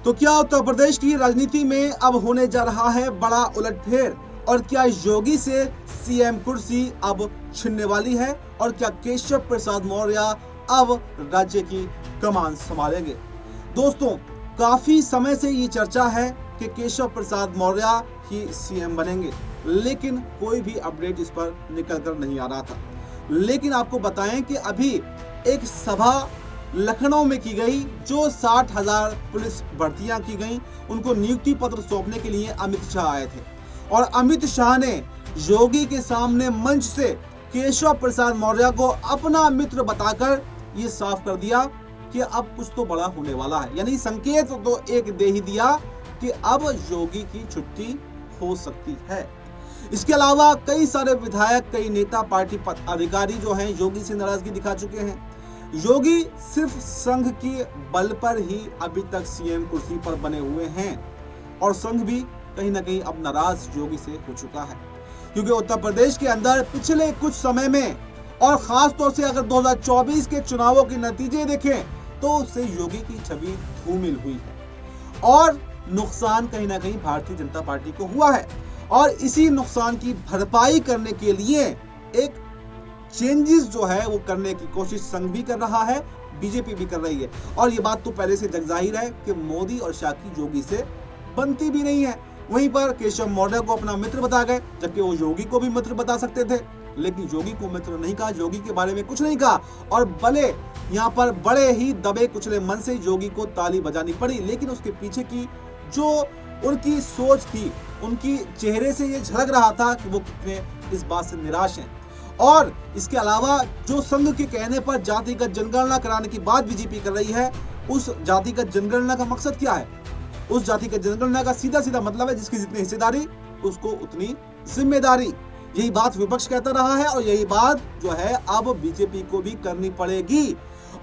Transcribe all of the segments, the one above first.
तो क्या उत्तर प्रदेश की राजनीति में अब होने जा रहा है बड़ा उलटफेर, और क्या योगी से सीएम कुर्सी अब छिनने वाली है, और क्या केशव प्रसाद मौर्य अब राज्य की कमान संभालेंगे? दोस्तों, काफी समय से ये चर्चा है कि केशव प्रसाद मौर्य ही सीएम बनेंगे, लेकिन कोई भी अपडेट इस पर निकल कर नहीं आ रहा था। लेकिन आपको बताएं कि अभी एक सभा लखनऊ में की गई, जो 60,000 पुलिस भर्तियां की गई, उनको नियुक्ति पत्र सौंपने के लिए अमित शाह आए थे, और अमित शाह ने योगी के सामने मंच से केशव प्रसाद मौर्य को अपना मित्र बताकर ये साफ कर दिया कि अब कुछ तो बड़ा होने वाला है। यानी संकेत तो एक दे ही दिया कि अब योगी की छुट्टी हो सकती है। इसके अलावा कई सारे विधायक, कई नेता, पार्टी अधिकारी जो हैं योगी से नाराजगी दिखा चुके हैं। योगी सिर्फ संघ के बल पर ही अभी तक सीएम कुर्सी पर बने हुए हैं, और संघ भी कहीं ना कहीं अब नाराज योगी से हो चुका है, क्योंकि उत्तर प्रदेश के अंदर पिछले कुछ समय में, और खास तौर से अगर 2024 के चुनावों के नतीजे देखें, तो उससे योगी की छवि धूमिल हुई है, और नुकसान कहीं ना कहीं भारतीय जनता पार्टी को हुआ है। और इसी नुकसान की भरपाई करने के लिए एक चेंजेस जो है वो करने की कोशिश संघ भी कर रहा है, बीजेपी भी कर रही है। और ये बात तो पहले से जग जाहिर है कि मोदी और शाह की योगी से बनती भी नहीं है। वहीं पर केशव मौर्य को अपना मित्र बता गए, जबकि वो योगी को भी मित्र बता सकते थे, लेकिन योगी को मित्र नहीं कहा, योगी के बारे में कुछ नहीं कहा, और भले यहाँ पर बड़े ही दबे कुचले मन से योगी को ताली बजानी पड़ी, लेकिन उसके पीछे की जो उनकी सोच थी, उनकी चेहरे से ये झलक रहा था कि वो कितने इस बात से निराश हैं। और इसके अलावा जो संघ के कहने पर जातिगत जनगणना कराने की बात बीजेपी कर रही है, उस जातिगत जनगणना का मकसद क्या है? उस जातिगत जनगणना का सीधा सीधा मतलब है जिसकी जितनी हिस्सेदारी उसको उतनी जिम्मेदारी। यही बात विपक्ष कहता रहा है, और यही बात जो है अब बीजेपी को भी करनी पड़ेगी।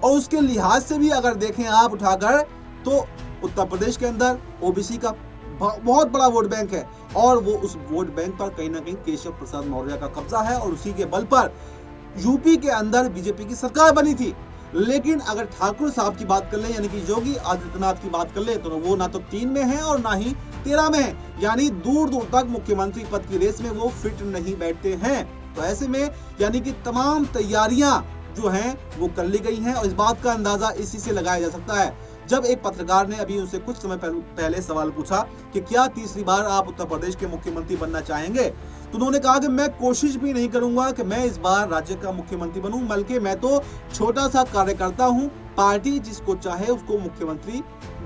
और उसके लिहाज से भी अगर देखें आप उठाकर, तो उत्तर प्रदेश के अंदर ओबीसी का बहुत बड़ा वोट बैंक है, और वो उस वोट बैंक पर कहीं ना कहीं केशव प्रसाद मौर्य का कब्जा है, और उसी के बल पर यूपी के अंदर बीजेपी की सरकार बनी थी। लेकिन अगर ठाकुर साहब की बात कर ले, यानी कि योगी आदित्यनाथ की बात कर ले, तो वो ना तो 3 में है और ना ही 13 में है, यानी दूर दूर तक मुख्यमंत्री पद की रेस में वो फिट नहीं बैठते हैं। तो ऐसे में यानी कि तमाम तैयारियां जो हैं वो कर ली गई हैं, और इस बात का अंदाजा इसी से लगाया जा सकता है। जब एक पत्रकार ने अभी उनसे कुछ समय पहले सवाल पूछा कि क्या तीसरी बार आप उत्तर प्रदेश के मुख्यमंत्री बनना चाहेंगे, तो उन्होंने कहा कि मैं कोशिश भी नहीं करूंगा कि मैं इस बार राज्य का मुख्यमंत्री बनूं, बल्कि मैं तो छोटा सा कार्यकर्ता हूं, पार्टी जिसको चाहे उसको मुख्यमंत्री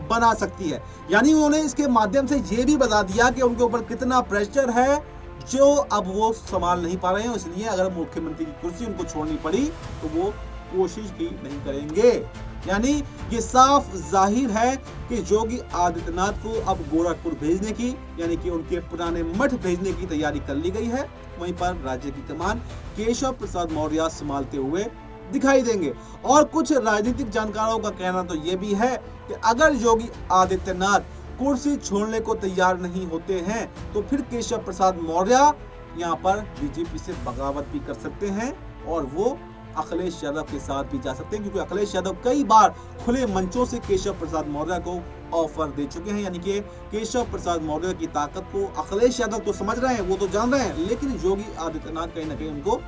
बना सकती है। यानी उन्होंने इसके माध्यम से ये भी बता दिया कि उनके ऊपर कितना प्रेशर है जो अब वो संभाल नहीं पा रहे हैं, इसलिए अगर मुख्यमंत्री की कुर्सी उनको छोड़नी पड़ी तो वो कोशिश भी नहीं करेंगे। यानी ये साफ जाहिर है कि योगी आदित्यनाथ को अब गोरखपुर भेजने की, यानी कि उनके पुराने मठ भेजने की तैयारी कर ली गई है। वहीं पर राज्य की कमान केशव प्रसाद मौर्य संभालते हुए दिखाई देंगे। और कुछ राजनीतिक जानकारों का कहना तो ये भी है कि अगर योगी आदित्यनाथ कुर्सी छोड़ने को तैयार नहीं होते हैं, तो फिर केशव प्रसाद मौर्य यहाँ पर बीजेपी से बगावत भी कर सकते हैं, और वो अखिलेश यादव के साथ भी जा सकते हैं, क्योंकि अखिलेश यादव कई बार खुले मंचों से केशव प्रसाद मौर्य को ऑफर दे चुके हैं। यानी कि केशव प्रसाद मौर्य की ताकत को अखिलेश यादव तो समझ रहे हैं, वो तो जान रहे हैं, लेकिन योगी आदित्यनाथ कहीं ना कहीं उनको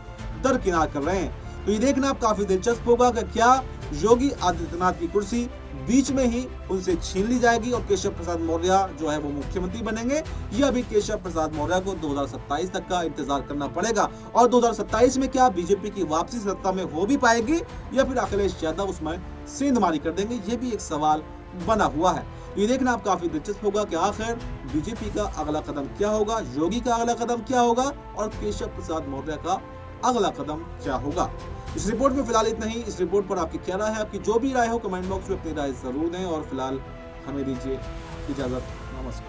दरकिनार कर रहे हैं। तो ये देखना अब काफी दिलचस्प होगा कि क्या योगी आदित्यनाथ की कुर्सी बीच में ही उनसे छीन ली जाएगी और केशव प्रसाद मौर्य जो है वो मुख्यमंत्री बनेंगे, या अभी केशव प्रसाद मौर्य को 2027 तक का इंतजार करना पड़ेगा। और 2027 में क्या बीजेपी की वापसी सत्ता में हो भी पाएगी, या फिर अखिलेश यादव उसमें सेंधमारी कर देंगे, ये भी एक सवाल बना हुआ है। ये देखना अब काफी दिलचस्प होगा कि आखिर बीजेपी का अगला कदम क्या होगा, योगी का अगला कदम क्या होगा, और केशव प्रसाद मौर्य का अगला कदम क्या होगा। इस रिपोर्ट में फिलहाल इतना ही। इस रिपोर्ट पर आपकी क्या राय है? आपकी जो भी राय हो कमेंट बॉक्स में अपनी राय जरूर दें, और फिलहाल हमें दीजिए इजाजत।